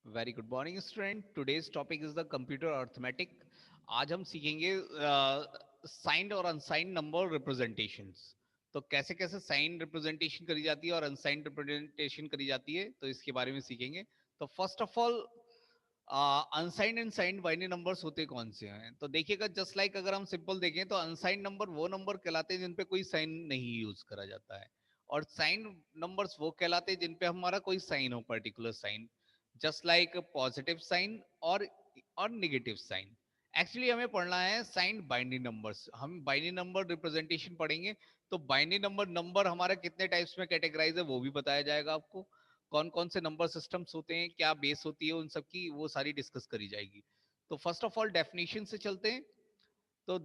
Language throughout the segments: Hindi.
Very good morning student. Today's topic is the computer arithmetic. आज हम सीखेंगे साइंड और अनसाइंड नंबर रिप्रेजेंटेशंस। तो कैसे कैसे साइंड रिप्रेजेंटेशन करी जाती है और अनसाइंड रिप्रेजेंटेशन करी जाती है, तो इसके बारे में सीखेंगे। तो first of all, unsigned and signed binary numbers होते कौन से हैं? तो देखिएगा, जस्ट लाइक अगर हम सिंपल देखें तो अनसाइंड नंबर वो नंबर कहलाते हैं जिन पे कोई साइन नहीं यूज करा जाता है, और साइन नंबर्स वो कहलाते हैं जिन पे हमारा कोई साइन हो, particular sign, just like positive sign और निगेटिव साइन। एक्चुअली हमें पढ़ना है साइन बाइनरी नंबर्स, हम बाइनरी नंबर रिप्रेजेंटेशन पढ़ेंगे। तो बाइनरी नंबर नंबर हमारा कितने टाइप्स में कैटेगराइज है वो भी बताया जाएगा आपको। कौन कौन से नंबर सिस्टम्स होते हैं, क्या बेस होती है उन सब की, वो सारी डिस्कस करी जाएगी। तो फर्स्ट ऑफ ऑल डेफिनेशन से चलते हैं। तो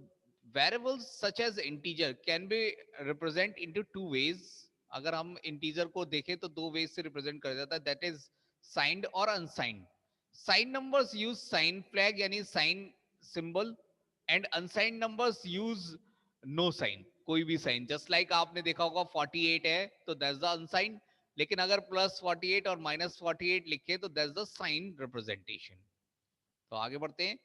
variables such as integer can be represent into two ways. अगर हम इंटीजर को देखें तो दो वेज से रिप्रेजेंट कर जाता है, दैट इज साइंड और unsigned. Sign numbers use sign flag यानी sign symbol, and unsigned numbers use no sign, कोई भी साइन। जस्ट लाइक आपने देखा होगा 48 है तो दैट्स द अनसाइंड, लेकिन अगर प्लस 48 और माइनस 48 लिखे तो दैट्स द साइन रिप्रेजेंटेशन। तो आगे बढ़ते हैं।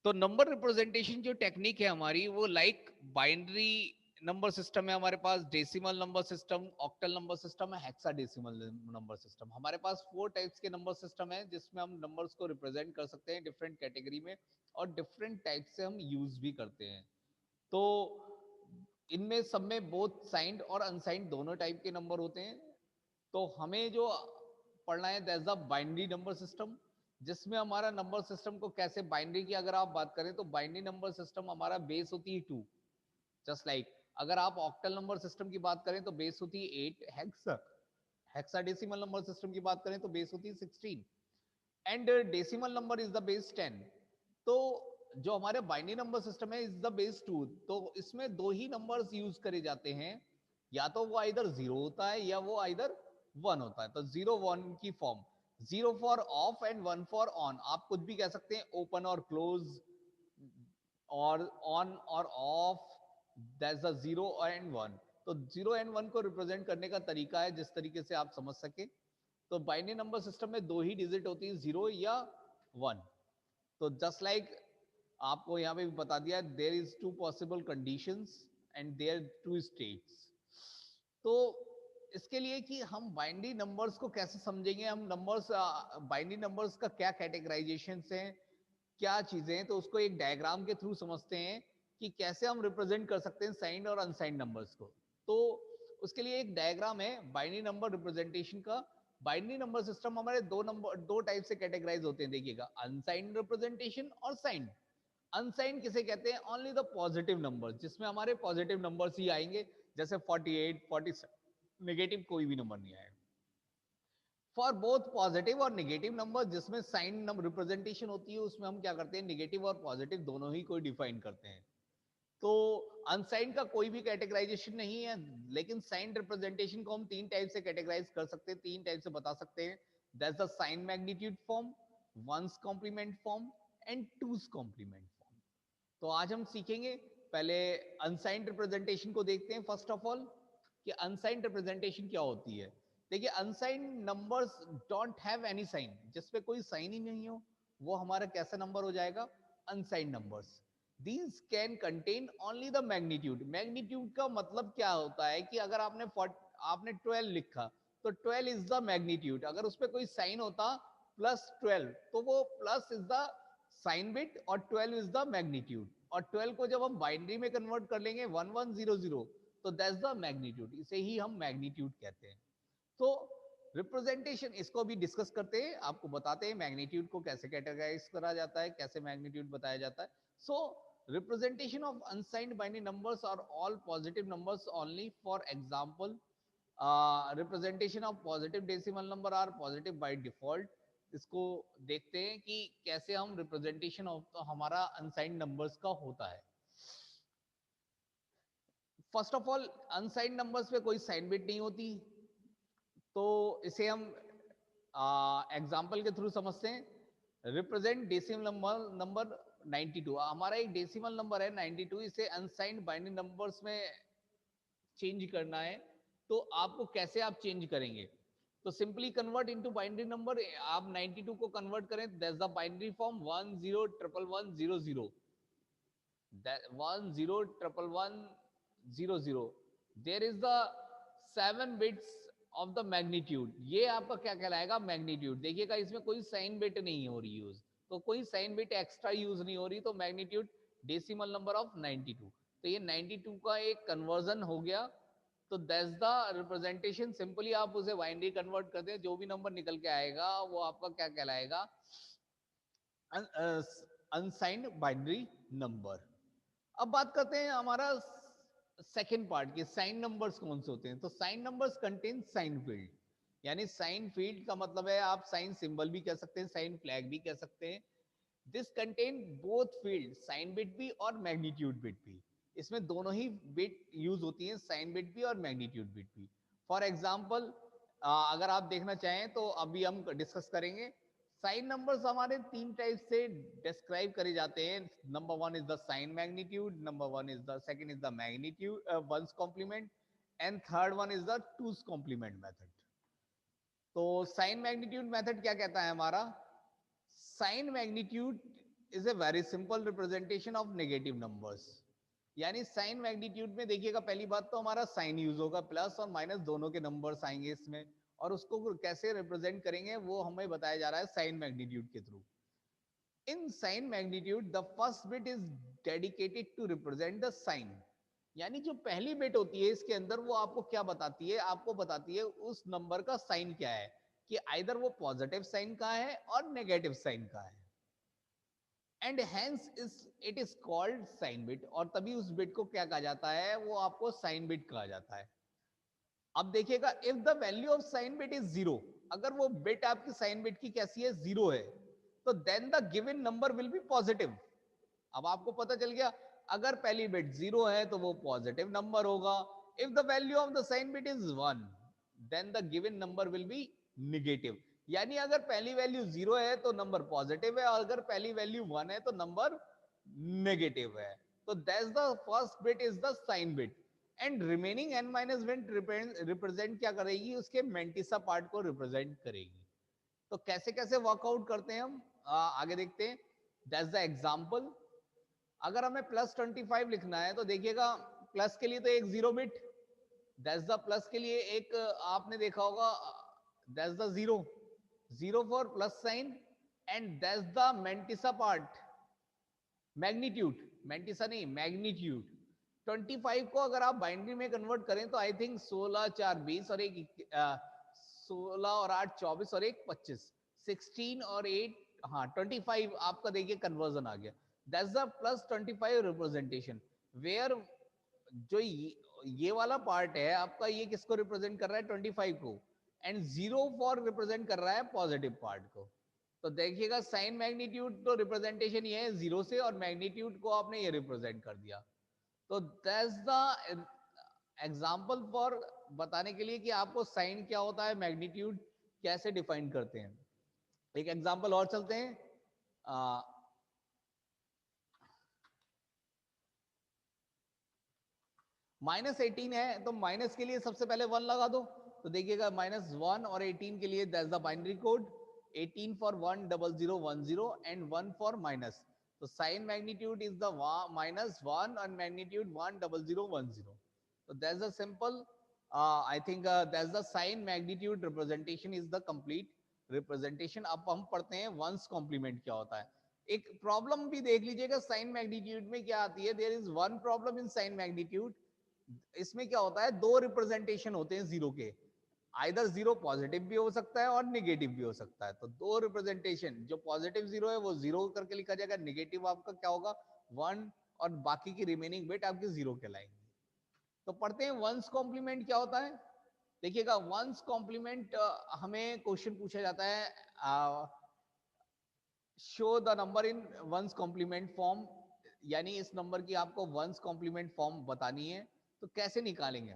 तो नंबर रिप्रेजेंटेशन जो टेक्निक है हमारी, वो लाइक बाइनरी नंबर सिस्टम है हमारे पास, decimal number system, octal number system है, हेक्साडेसिमल नंबर सिस्टम। हमारे पास 4 टाइप्स के नंबर सिस्टम है जिसमें हम नंबर्स को रिप्रेजेंट कर सकते हैं डिफरेंट कैटेगरी में, और डिफरेंट टाइप से हम यूज भी करते हैं। तो इनमें सब में बोथ साइंड और अनसाइंड दोनों टाइप के नंबर होते हैं। तो हमें जो पढ़ना है that's the binary number system, जिसमें हमारा नंबर सिस्टम को कैसे, बाइनरी की अगर आप बात करें तो बाइनरी नंबर सिस्टम हमारा बेस होती है 2, जस्ट लाइक अगर आप ऑक्टल नंबर सिस्टम की बात करें तो बेस होती है 8, हेक्साडेसिमल नंबर सिस्टम की बात करें तो बेस होती है 16, and decimal number is the base 10। तो जो हमारे बाइनरी नंबर सिस्टम है इज द बेस 2। तो इसमें दो ही नंबर्स यूज करे जाते हैं, या तो वो आइदर 0 होता है या वो आइदर 1 होता है। तो 0 1 की form, 0 for of and 1 for on, आप कुछ भी कह सकते हैं, ओपन और क्लोज, और ऑन और ऑफ, दैट्स द 0 एंड 1। तो 0 एंड 1 को रिप्रेजेंट करने का तरीका है जिस तरीके से आप समझ सके। तो बाइनरी नंबर सिस्टम में दो ही डिजिट होती है, 0 या 1। तो जस्ट लाइक आपको यहाँ पे भी बता दिया, there is two possible conditions and there two states. तो इसके लिए कि हम बाइनरी नंबर्स को कैसे समझेंगे, हम नंबर्स, बाइनरी नंबर्स का क्या कैटेगराइजेशन है, क्या चीजें हैं, तो उसको एक डायग्राम के थ्रू समझते हैं कि कैसे हम रिप्रेजेंट कर सकते हैं साइंड और अनसाइंड नंबर्स को। तो उसके लिए एक डायग्राम है बाइनरी नंबर रिप्रेजेंटेशन का। बाइनरी नंबर सिस्टम हमारे दो टाइप से कैटेगराइज होते हैं, देखिएगा, अनसाइंड रिप्रेजेंटेशन और साइंड। अनसाइंड किसे कहते हैं? ओनली द पॉजिटिव नंबर्स, जिसमें हमारे पॉजिटिव नंबर्स ही आएंगे, जैसे 48 47, नेगेटिव कोई भी नंबर नहीं आएगा। फॉर बोथ पॉजिटिव और नेगेटिव नंबर जिसमें साइन नंबर रिप्रेजेंटेशन होती है, उसमें हम क्या करते हैं, नेगेटिव और पॉजिटिव दोनों ही कोई डिफाइन करते हैं। तो अनसाइंड का कोई भी कैटेगराइजेशन नहीं है, लेकिन साइन रिप्रेजेंटेशन को हम 3 टाइप से कैटेगराइज कर सकते हैं, 3 टाइप से बता सकते हैं। That's the sign magnitude form, one's complement form and two's complement form. तो आज हम सीखेंगे, पहले अनसाइंड रिप्रेजेंटेशन को देखते हैं फर्स्ट ऑफ ऑल, कि अनसाइंड रिप्रेजेंटेशन क्या होती है। देखिए, unsigned numbers don't have any sign, जिसपे कोई साइन ही नहीं हो, वो हमारा कैसा नंबर हो जाएगा? Unsigned numbers. These can contain only the magnitude. Magnitude का मतलब क्या होता है कि अगर आपने 12 लिखा, तो 12 इज द मैग्नीट्यूड। अगर उस पर कोई साइन होता +12, तो वो plus is the sign bit और 12 इज द मैग्नीट्यूड। और 12 को जब हम बाइनरी में कन्वर्ट कर लेंगे 1100, तो दैट्स द मैग्नीट्यूड, इसे ही हम मैग्नीट्यूड कहते हैं। तो रिप्रेजेंटेशन, इसको भी डिस्कस करते हैं, आपको बताते हैं मैग्नीट्यूड को कैसे कैटेगराइज करा जाता है, कैसे मैग्नीट्यूड बताया जाता है। So representation of unsigned binary numbers are all positive numbers only. For example, representation of positive decimal number are positive by default. इसको देखते हैं कि कैसे हम रिप्रेजेंटेशन ऑफ हमारा अनसाइंड नंबर्स का होता है। First of all, unsigned numbers पे कोई साइन बिट नहीं होती, तो इसे हम एग्जाम्पल के थ्रू समझते हैं। रिप्रेजेंट डेसिमल नंबर 92, हमारा एक डेसिमल नंबर है 92, इसे अनसाइंड बाइनरी नंबर्स में चेंज करना है। तो आपको कैसे आप चेंज करेंगे? तो simply convert into binary number, आप 92 को कन्वर्ट करें, that's the binary form 10111100, 10111100। There is the 7 bits of the magnitude, ये आपका क्या कहलाएगा, मैग्नीट्यूड। देखिएगा इसमें कोई साइन बिट नहीं हो रही यूज, तो कोई साइन बिट एक्स्ट्रा यूज नहीं हो रही, तो मैग्नीट्यूड डेसिमल नंबर ऑफ 92। तो ये 92 का एक कन्वर्जन हो गया। तो दैट्स द रिप्रेजेंटेशन, सिंपली आप उसे बाइनरी कन्वर्ट करते हैं, जो भी नंबर निकल के आएगा वो आपका क्या कहलाएगा, अनसाइंड बाइनरी नंबर। अब बात करते हैं हमारा सेकेंड पार्ट के, साइन नंबर्स कौन से होते हैं। तो sign numbers contain sign field, यानी साइन फील्ड का मतलब है आप साइन सिंबल भी कह सकते हैं, साइन फ्लैग भी कह सकते हैं। This contain both field, sign bit भी और मैग्नीट्यूड बिट भी। इसमें दोनों ही बिट यूज होती हैं, साइन बिट भी और मैग्नीट्यूड बिट भी। फॉर एग्जाम्पल अगर आप देखना चाहें तो अभी हम डिस्कस करेंगे। साइन नंबर्स हमारे 3 टाइप से डिस्क्राइब करे जाते हैं। Number 1 is the sign magnitude, number 1 is the second is the magnitude one's complement, and third one is the two's complement method. तो साइन मैग्नीट्यूड मेथड क्या कहता है हमारा, sign magnitude is a very simple representation of negative numbers. यानी साइन मैग्नीट्यूड में देखिएगा, पहली बात तो हमारा साइन यूज होगा, प्लस और माइनस दोनों के नंबर्स आएंगे इसमें, और उसको कैसे रिप्रेजेंट करेंगे वो हमें बताया जा रहा है साइन मैग्नीट्यूड के through. In sign magnitude the first bit is dedicated to represent the sign. यानी जो पहली बिट होती है इसके अंदर, वो आपको क्या बताती है, आपको बताती है उस नंबर का साइन क्या है, कि आइदर वो पॉजिटिव साइन का है और नेगेटिव साइन का है, and hence it is called sign bit. और तभी उस बिट को क्या कहा जाता है, वो आपको साइन बिट कहा जाता है। अब देखिएगा, if the value of sine bit is zero, अगर वो बिट आपकी साइन बिट की कैसी है, जीरो है, तो then the given number will be positive. अब आपको पता चल गया, अगर पहली बिट जीरो है तो वो पॉजिटिव नंबर होगा। If the value of the sign bit is one, then the given number will be negative. यानी अगर पहली वैल्यू जीरो है तो नंबर पॉजिटिव है, और अगर पहली वैल्यू वन है तो नंबर नेगेटिव है। तो that's the first bit is the sign bit, and remaining n minus bit represent क्या करेगी, उसके मेंटिसा पार्ट को रिप्रेजेंट करेगी। तो कैसे कैसे वर्कआउट करते हैं हम, आगे देखते हैं। That's the example. अगर हमें +25 लिखना है तो देखिएगा, प्लस के लिए तो एक zero bit, that's the plus के लिए एक आपने देखा होगा, that's the zero, zero for plus sign, and that's the mantissa part, magnitude, mantissa नहीं मैग्नीट्यूड। 25 को अगर आप बाइनरी में कन्वर्ट करें तो आई थिंक 16 4 20 और एक 16 और 8 24 और एक 25, 16 और 8, हाँ 25 आपका देखिए कन्वर्जन आ गया। दैट्स द +25 रिप्रेजेंटेशन, वेयर जो ये वाला पार्ट है आपका, ये किसको रिप्रेजेंट कर रहा है, 25 को, एंड जीरो फॉर रिप्रेजेंट कर रहा है पॉजिटिव पार्ट को। तो देखिएगा साइन मैग्नीट्यूड तो रिप्रेजेंटेशन ये है जीरो से, और मैग्नीट्यूड को आपने ये रिप्रेजेंट कर दिया। तो दैट्स द एग्जांपल फॉर बताने के लिए कि आपको साइन क्या होता है, मैग्नीट्यूड कैसे डिफाइन करते हैं। एक एग्जांपल और चलते हैं। -18 है, तो माइनस के लिए सबसे पहले 1 लगा दो। तो देखिएगा -1 और 18 के लिए that's the binary code, 18 for 10010 and 1 for minus. तो साइन मैग्नीट्यूड इज द -1 और मैग्नीट्यूड 10010। तो that's the simple, I think that's the sign magnitude representation is the complete representation. अब हम पढ़ते हैं वंस कॉम्प्लीमेंट क्या होता है। एक प्रॉब्लम भी देख लीजिएगा साइन मैग्नीट्यूड में क्या आती है। There is one problem in sign magnitude, इसमें क्या होता है, दो रिप्रेजेंटेशन होते हैं जीरो के, आइदर जीरो पॉजिटिव भी हो सकता है और निगेटिव भी हो सकता है। तो दो रिप्रेजेंटेशन, जो पॉजिटिव जीरो है वो जीरो करके लिखा जाएगा, निगेटिव आपका क्या होगा, वन, और बाकी की रिमेनिंग बिट आपकी जीरो कहलाएंगी। तो पढ़ते हैं वंस कॉम्प्लीमेंट क्या होता है। देखिएगा वंस कॉम्प्लीमेंट, हमें क्वेश्चन पूछा जाता है, show the number in one's complement form, यानी इस नंबर की आपको वंस कॉम्प्लीमेंट फॉर्म बतानी है। तो कैसे निकालेंगे,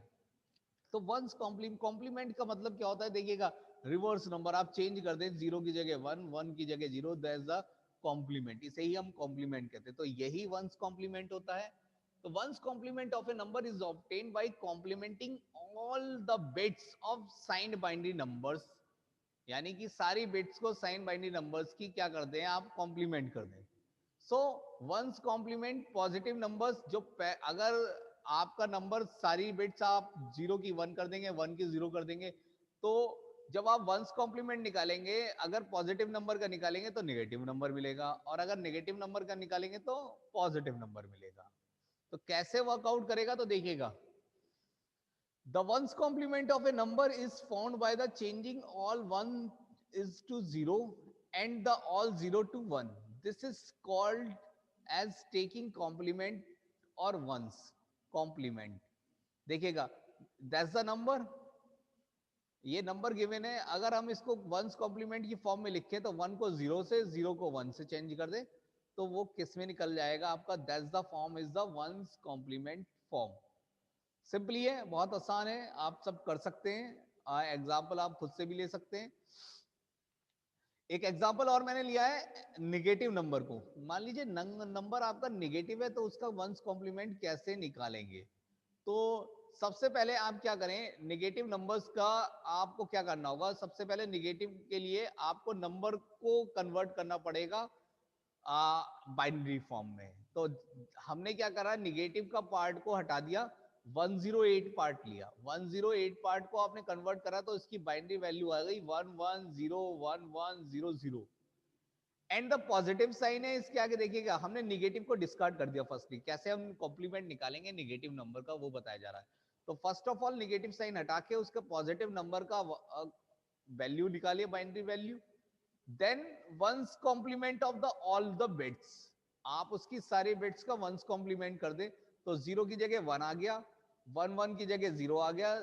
तो वंस कॉम्प्लीमेंट का मतलब क्या होता है, देखिएगा रिवर्स नंबर आप चेंज कर दें, जीरो की जगह वन, वन की जगह जीरो, दैट्स द कॉम्प्लीमेंट, इसे ही हम कॉम्प्लीमेंट कहते हैं। तो यही वंस कॉम्प्लीमेंट होता है। तो one's complement of a number is obtained by complementing all the bits of signed binary numbers यानी कि सारी बिट्स को साइन बाइनरी नंबर्स की क्या कर दें आप, कॉम्प्लीमेंट कर दें। So one's complement positive numbers, जो अगर आपका नंबर सारी बिट्स आप 0 की 1 कर देंगे, 1 की 0 कर देंगे, तो जब आप वंस कॉम्प्लीमेंट निकालेंगे, अगर पॉजिटिव नंबर का निकालेंगे तो नेगेटिव नंबर मिलेगा, और अगर नेगेटिव नंबर का निकालेंगे तो पॉजिटिव नंबर मिलेगा। तो कैसे वर्कआउट करेगा, तो देखिएगा, the ones complement of a number is found by the changing all 1 is to 0 and the all 0 to 1. This is called as taking complement or ones complement. देखिएगा, that's the number, ये नंबर गिवन है, अगर हम इसको वंस कॉम्प्लीमेंट की फॉर्म में लिखे तो 1 को 0 से, 0 को 1 से चेंज कर दे, तो वो किस में निकल जाएगा आपका, that's the form is the one's complement form. Simply है, बहुत आसान है, आप सब कर सकते हैं। एग्जाम्पल आप खुद से भी ले सकते हैं। एक एग्जाम्पल और मैंने लिया है निगेटिव नंबर को। मान लीजिए नंबर आपका निगेटिव है, तो उसका वंस कॉम्प्लीमेंट कैसे निकालेंगे। तो सबसे पहले आप क्या करें, निगेटिव नंबर्स का आपको क्या करना होगा, सबसे पहले निगेटिव के लिए आपको नंबर को कन्वर्ट करना पड़ेगा बाइनरी फॉर्म में। तो हमने क्या करा, निगेटिव का पार्ट को हटा दिया, 108 पार्ट लिया, 108 पार्ट को आपने कन्वर्ट करा तो इसकी बाइनरी वैल्यू आ गई 110110 एंड द पॉजिटिव साइन है इसके आगे। देखिएगा, हमने निगेटिव को डिस्कार्ड कर दिया फर्स्टली। कैसे हम कॉम्प्लीमेंट निकालेंगे निगेटिव नंबर का, वो बताया जा रहा है। तो first of all negative sign हटा के उसके पॉजिटिव नंबर का वैल्यू निकालिए, binary value. Then one's complement of the all the bits, आप उसकी सारी बिट्स का वंस कॉम्प्लीमेंट कर दे, तो 0 की जगह 1 आ गया, 1 1 की जगह 0 आ गया,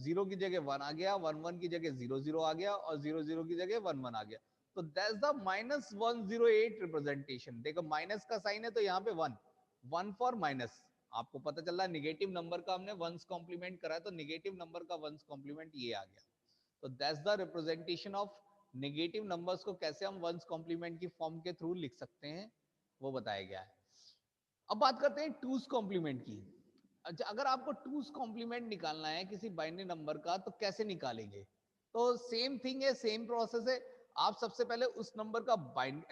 0 की जगह 1 आ गया, 1 1 की जगह 0 0 आ गया, और 0 0 की जगह 1 1 आ गया। तो दैट्स द -108 रिप्रेजेंटेशन। देखो माइनस का साइन है तो यहाँ पे 1 1 फॉर माइनस। आपको पता चल रहा है निगेटिव नंबर का हमने वंस कॉम्प्लीमेंट करा है, तो निगेटिव नंबर का वंस कॉम्प्लीमेंट ये आ गया। तो that's the representation of negative numbers को कैसे हम वंस कॉम्प्लीमेंट की फॉर्म के थ्रू लिख सकते हैं, वो बताया गया है। अब बात करते हैं टूस कॉम्प्लीमेंट की। अच्छा, अगर आपको टूस कॉम्प्लीमेंट निकालना है किसी बाइनरी नंबर का, तो कैसे निकालेंगे, तो सेम थिंग है, सेम प्रोसेस है। आप सबसे पहले उस नंबर का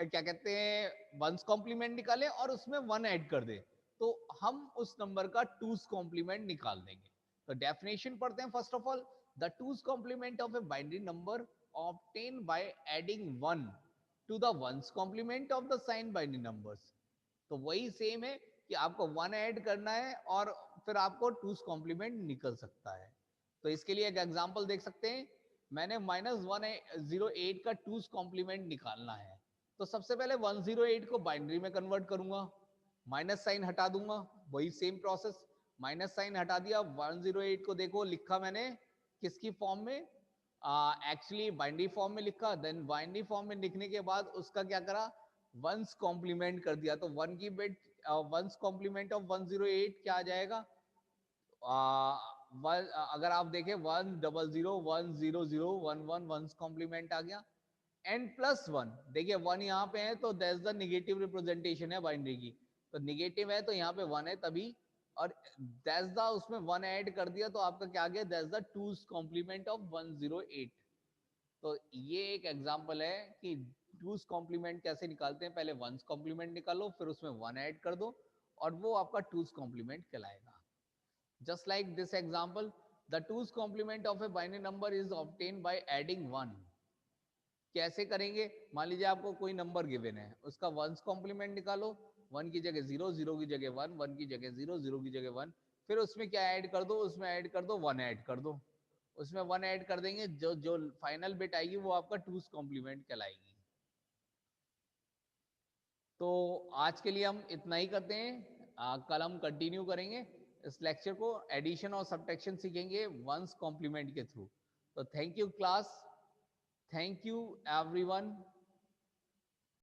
क्या कहते हैं वंस कॉम्प्लीमेंट निकालें और उसमें 1 ऐड कर दें, तो हम उस नंबर का टूस कॉम्प्लीमेंट निकाल देंगे। तो डेफिनेशन पढ़ते हैं first of all, the two's complement of a binary number obtained by adding 1 to the ones complement of the signed binary numbers। तो वही सेम है कि आपको 1 ऐड करना है और फिर आपको टूस कॉम्प्लीमेंट निकल सकता है। तो इसके लिए एक एग्जांपल देख सकते हैं, मैंने -108 का टूस कॉम्प्लीमेंट निकालना है, तो सबसे पहले 108 को बाइनरी में कन्वर्ट करूंगा, माइनस साइन हटा दूंगा, वही सेम प्रोसेस, माइनस साइन हटा दिया, 108 को देखो लिखा मैंने किसकी फॉर्म में, एक्चुअली बाइनरी फॉर्म में लिखा। देन बाइनरी फॉर्म में लिखने के बाद उसका क्या करा, वंस कॉम्प्लीमेंट कर दिया। तो 1 की बिट वंस कॉम्प्लीमेंट ऑफ 108 क्या आ जाएगा, अगर आप देखें 100100111 वंस कॉम्प्लीमेंट आ गया, एन प्लस 1, देखिए 1 यहाँ पे है तो दैट्स द निगेटिव रिप्रेजेंटेशन है बाइनरी की, तो निगेटिव है तो यहाँ पे 1 है तभी, और दैट्स द उसमें 1 ऐड कर दिया तो आपका क्या आ गया, that's the two's complement of 108। तो ये एक एग्जांपल है कि टूस कॉम्प्लीमेंट कैसे निकालते हैं, पहले वंस कॉम्प्लीमेंट निकालो, फिर उसमें 1 ऐड कर दो, और वो आपका टूस कॉम्प्लीमेंट कहलाएगा। Just like this example, the two's complement of a binary number is obtained by adding 1। कैसे करेंगे, मान लीजिए आपको कोई नंबर गिवन है, उसका वंस कॉम्प्लीमेंट निकालो, 1 की जगह 0, 0 की जगह 1, 1 की जगह 0, 0 की जगह 1, फिर उसमें क्या ऐड कर दो, उसमें ऐड कर दो 1 ऐड कर दो, उसमें 1 ऐड कर देंगे, जो जो फाइनल बिट आएगी वो आपका टूस कॉम्प्लीमेंट कहलाएगी। तो आज के लिए हम इतना ही करते हैं, कल हम कंटिन्यू करेंगे इस लेक्चर को, एडिशन और सब्ट्रैक्शन सीखेंगे वंस कॉम्प्लीमेंट के थ्रू। तो thank you class, thank you everyone.